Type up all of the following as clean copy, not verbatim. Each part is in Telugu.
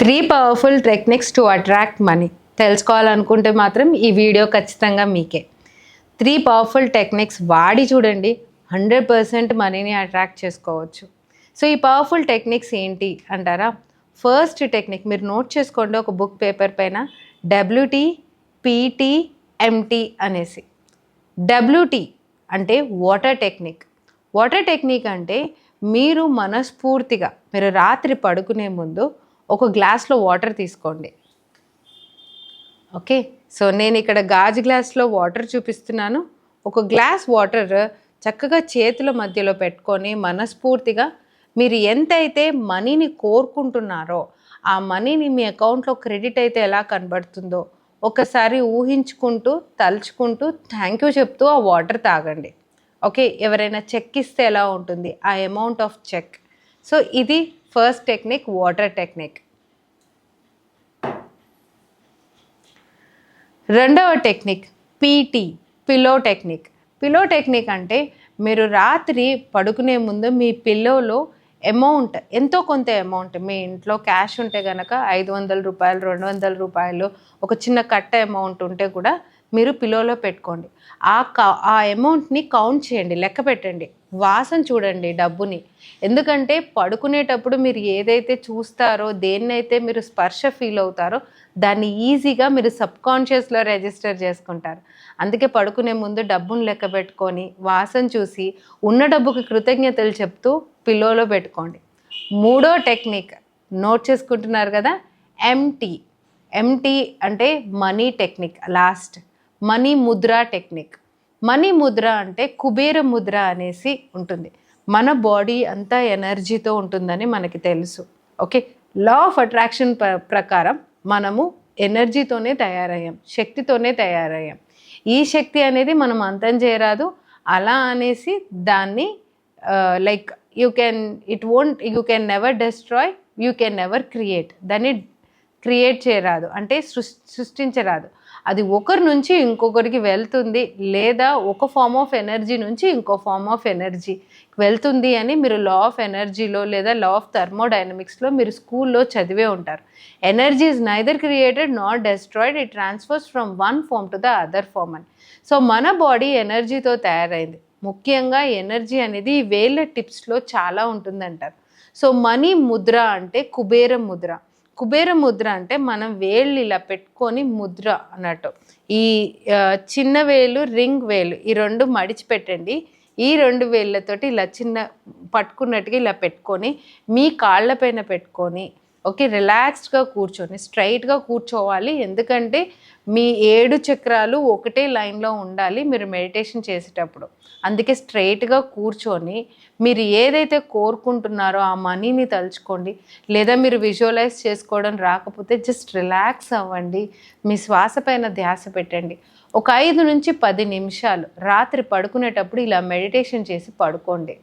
3 powerful techniques to attract money తెలుసుకోవాలనుకుంటే మాత్రం ఈ వీడియో ఖచ్చితంగా మీకే. 3 పవర్ఫుల్ టెక్నిక్స్ వాడి చూడండి, 100% మనీని అట్రాక్ట్ చేసుకోవచ్చు. సో ఈ పవర్ఫుల్ టెక్నిక్స్ ఏంటి అంటారా? ఫస్ట్ టెక్నిక్ మీరు నోట్ చేసుకోండి ఒక బుక్ పేపర్ పైన, WT PT MT అనేసి. WT అంటే వాటర్ టెక్నిక్. వాటర్ టెక్నిక్ అంటే మీరు మనస్ఫూర్తిగా మీరు రాత్రి పడుకునే ముందు ఒక గ్లాస్లో వాటర్ తీసుకోండి. ఓకే, సో నేను ఇక్కడ గాజు గ్లాస్లో వాటర్ చూపిస్తున్నాను. ఒక గ్లాస్ వాటర్ చక్కగా చేతుల మధ్యలో పెట్టుకొని మనస్ఫూర్తిగా మీరు ఎంతైతే మనీని కోరుకుంటున్నారో ఆ మనీని మీ అకౌంట్లో క్రెడిట్ అయితే ఎలా కనబడుతుందో ఒకసారి ఊహించుకుంటూ తలుచుకుంటూ థ్యాంక్ యూ చెప్తూ ఆ వాటర్ తాగండి. ఓకే, ఎవరైనా చెక్ ఇస్తే ఎలా ఉంటుంది ఆ అమౌంట్ ఆఫ్ చెక్. సో ఇది ఫస్ట్ టెక్నిక్, వాటర్ టెక్నిక్. రెండవ technique PT pillow technique. Pillow technique అంటే మీరు రాత్రి పడుకునే ముందు మీ పిల్లోలో అమౌంట్ ఎంతో కొంత అమౌంట్, మీ ఇంట్లో క్యాష్ ఉంటే కనుక 500 రూపాయలు 200 రూపాయలు ఒక చిన్న కట్ట అమౌంట్ ఉంటే కూడా మీరు పిల్లోలో పెట్టుకోండి. ఆ అమౌంట్ని కౌంట్ చేయండి, లెక్క పెట్టండి, వాసన చూడండి డబ్బుని. ఎందుకంటే పడుకునేటప్పుడు మీరు ఏదైతే చూస్తారో, దేన్నైతే మీరు స్పర్శ ఫీల్ అవుతారో దాన్ని ఈజీగా మీరు సబ్కాన్షియస్లో రిజిస్టర్ చేసుకుంటారు. అందుకే పడుకునే ముందు డబ్బును లెక్క పెట్టుకొని వాసన చూసి ఉన్న డబ్బుకి కృతజ్ఞతలు చెప్తూ పిల్లోలో పెట్టుకోండి. మూడో టెక్నిక్ నోట్ చేసుకుంటున్నారు కదా, MT అంటే money technique. Last money Mudra technique. Money Mudra అంటే కుబేర ముద్ర అనేసి ఉంటుంది. మన బాడీ అంతా ఎనర్జీతో ఉంటుందని మనకి తెలుసు. ఓకే, లా ఆఫ్ అట్రాక్షన్ ప్రకారం మనము ఎనర్జీతోనే తయారయ్యాం, శక్తితోనే తయారయ్యాం. ఈ శక్తి అనేది మనం అంతం చేయరాదు. అలా అనేసి దాన్ని like you can never destroy, you can never create. దాన్ని క్రియేట్ చేయరాదు అంటే సృష్టించరాదు. అది ఒకరి నుంచి ఇంకొకరికి వెళ్తుంది, లేదా ఒక ఫార్మ్ ఆఫ్ ఎనర్జీ నుంచి ఇంకో ఫార్మ్ ఆఫ్ ఎనర్జీ వెళ్తుంది అని మీరు లా ఆఫ్ ఎనర్జీలో లేదా లా ఆఫ్ థర్మోడైనమిక్స్లో మీరు స్కూల్లో చదివే ఉంటారు. Energy is neither created not destroyed, it transfers from one form to the other form అని. సో మన బాడీ ఎనర్జీతో తయారైంది. ముఖ్యంగా ఎనర్జీ అనేది వేళ్ళ టిప్స్లో చాలా ఉంటుందంటారు. సో మనీ ముద్ర అంటే కుబేర ముద్ర. కుబేర ముద్ర అంటే మనం వేళ్ళు ఇలా పెట్టుకొని ముద్ర అన్నట్టు. ఈ చిన్న వేలు, రింగ్ వేలు, ఈ రెండు మడిచిపెట్టండి. ఈ 2 వేళ్ళతోటి ఇలా చిన్న పట్టుకున్నట్టుగా ఇలా పెట్టుకొని మీ కాళ్ళపైన పెట్టుకొని ఓకే రిలాక్స్డ్గా కూర్చొని స్ట్రైట్గా కూర్చోవాలి. ఎందుకంటే మీ 7 చక్రాలు ఒకటే లైన్లో ఉండాలి మీరు మెడిటేషన్ చేసేటప్పుడు. అందుకే స్ట్రైట్గా కూర్చొని మీరు ఏదైతే కోరుకుంటున్నారో ఆ మనీని తలుచుకోండి. లేదా మీరు విజువలైజ్ చేసుకోవడం రాకపోతే జస్ట్ రిలాక్స్ అవ్వండి, మీ శ్వాస పైన ధ్యాస పెట్టండి. ఒక 5 నుంచి 10 నిమిషాలు రాత్రి పడుకునేటప్పుడు ఇలా మెడిటేషన్ చేసి పడుకోండి.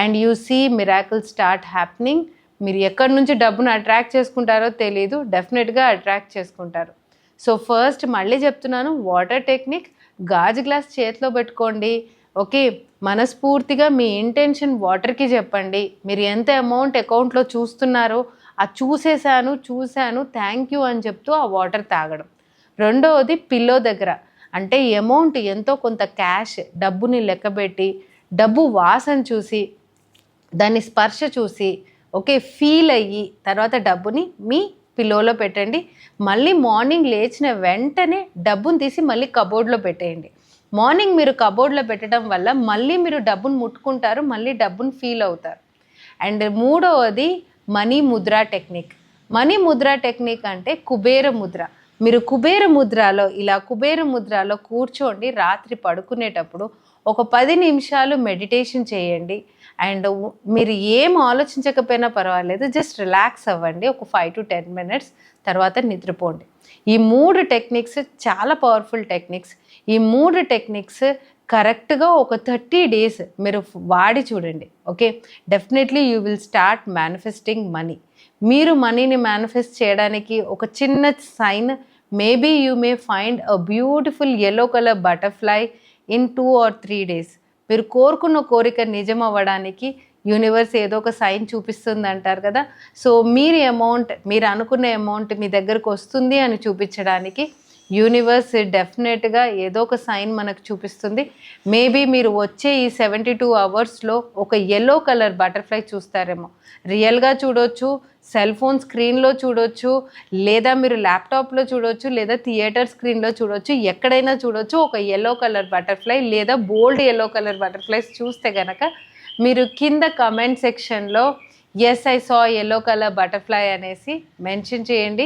And you see miracle start happening. మీరు ఎక్కడి నుంచి డబ్బును అట్రాక్ట్ చేసుకుంటారో తెలీదు, డెఫినెట్గా అట్రాక్ట్ చేసుకుంటారు. సో ఫస్ట్ మళ్ళీ చెప్తున్నాను, వాటర్ టెక్నిక్, గాజు గ్లాస్ చేతిలో పెట్టుకోండి. ఓకే, మనస్ఫూర్తిగా మీ ఇంటెన్షన్ వాటర్కి చెప్పండి. మీరు ఎంత అమౌంట్ అకౌంట్లో చూస్తున్నారో ఆ చూశాను థ్యాంక్ యూ అని చెప్తూ ఆ వాటర్ తాగడం. రెండవది పిల్లో దగ్గర అంటే అమౌంట్ ఎంతో కొంత క్యాష్ డబ్బుని లెక్కబెట్టి డబ్బు వాసన చూసి దాన్ని స్పర్శ చూసి ఓకే ఫీల్ అయ్యి తర్వాత డబ్బుని మీ పిల్లోలో పెట్టండి. మళ్ళీ మార్నింగ్ లేచిన వెంటనే డబ్బును తీసి మళ్ళీ కబోర్డ్లో పెట్టేయండి. మార్నింగ్ మీరు కబోర్డ్లో పెట్టడం వల్ల మళ్ళీ మీరు డబ్బును ముట్టుకుంటారు, మళ్ళీ డబ్బును ఫీల్ అవుతారు. అండ్ మూడవది money Mudra technique. Money Mudra technique అంటే కుబేర ముద్ర. మీరు కుబేర ముద్రలో కూర్చోండి. రాత్రి పడుకునేటప్పుడు ఒక 10 నిమిషాలు మెడిటేషన్ చేయండి. అండ్ మీరు ఏం ఆలోచించకపోయినా పర్వాలేదు, జస్ట్ రిలాక్స్ అవ్వండి ఒక 5 to 10 minutes, తర్వాత నిద్రపోండి. ఈ 3 టెక్నిక్స్ చాలా పవర్ఫుల్ టెక్నిక్స్. ఈ 3 టెక్నిక్స్ కరెక్ట్గా ఒక 30 days మీరు వాడి చూడండి. Okay, definitely you will start manifesting money. మీరు మనీని మేనిఫెస్ట్ చేయడానికి ఒక చిన్న sign, maybe you may find a beautiful yellow color butterfly in 2 or 3 days. మీరు కోరుకున్న కోరిక నిజం అవ్వడానికి యూనివర్స్ ఏదో ఒక సైన్ చూపిస్తుంది అంటారు కదా. సో మీరు అనుకున్న అమౌంట్ మీ దగ్గరకు వస్తుంది అని చూపించడానికి యూనివర్స్ డెఫినెట్గా ఏదో ఒక సైన్ మనకు చూపిస్తుంది. మేబీ మీరు వచ్చే ఈ 72 అవర్స్లో ఒక ఎల్లో కలర్ బటర్ఫ్లై చూస్తారేమో. రియల్గా చూడొచ్చు, సెల్ ఫోన్ స్క్రీన్లో చూడొచ్చు, లేదా మీరు ల్యాప్టాప్లో చూడొచ్చు, లేదా థియేటర్ స్క్రీన్లో చూడొచ్చు, ఎక్కడైనా చూడొచ్చు ఒక ఎల్లో కలర్ బటర్ఫ్లై లేదా బోల్డ్ ఎల్లో కలర్ బటర్ఫ్లైస్ చూస్తే కనుక మీరు కింద కమెంట్ సెక్షన్లో yes I saw yellow colour butterfly అనేసి మెన్షన్ చేయండి.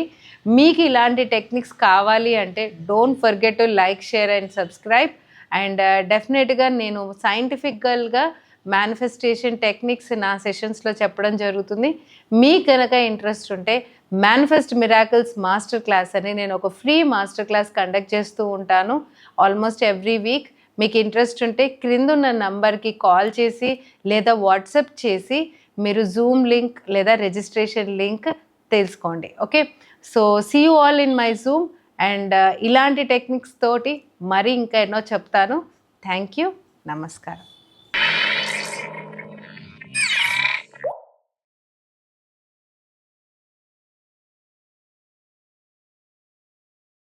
మీకు ఇలాంటి టెక్నిక్స్ కావాలి అంటే don't forget to like, share and subscribe. And డెఫినెట్గా నేను సైంటిఫికల్గా మేనిఫెస్టేషన్ టెక్నిక్స్ నా సెషన్స్లో చెప్పడం జరుగుతుంది. మీకు కనుక ఇంట్రెస్ట్ ఉంటే మేనిఫెస్ట్ మిరాకిల్స్ మాస్టర్ క్లాస్ అని నేను ఒక ఫ్రీ మాస్టర్ క్లాస్ కండక్ట్ చేస్తూ ఉంటాను ఆల్మోస్ట్ ఎవ్రీ వీక్. మీకు ఇంట్రెస్ట్ ఉంటే క్రిందున్న నంబర్కి కాల్ చేసి లేదా వాట్సాప్ చేసి మీరు జూమ్ లింక్ లేదా రిజిస్ట్రేషన్ లింక్ తెలుసుకోండి. Okay, so see you all in my Zoom. And ఇలాంటి టెక్నిక్స్ తోటి మరి ఇంకా ఎన్నో చెప్తాను. థ్యాంక్ యూ, నమస్కారం.